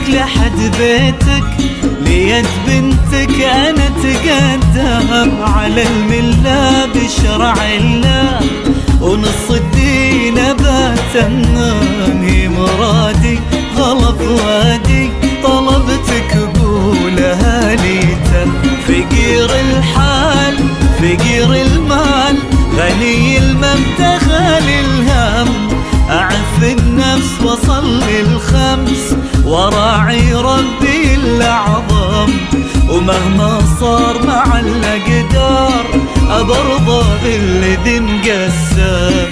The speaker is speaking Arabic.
لحد بيتك ليد بنتك أنا تقدم على الملة بشرع الله، ونص الدين بتمني مرادي غلط وادي طلبتك قولها لي تم. فقير الحال فقير المال غني المبتغى للهم، أعف النفس وصلي الخمس وراعي ربي الأعظم، ومهما صار مع الأقدار أبرضى بالذي مقسم.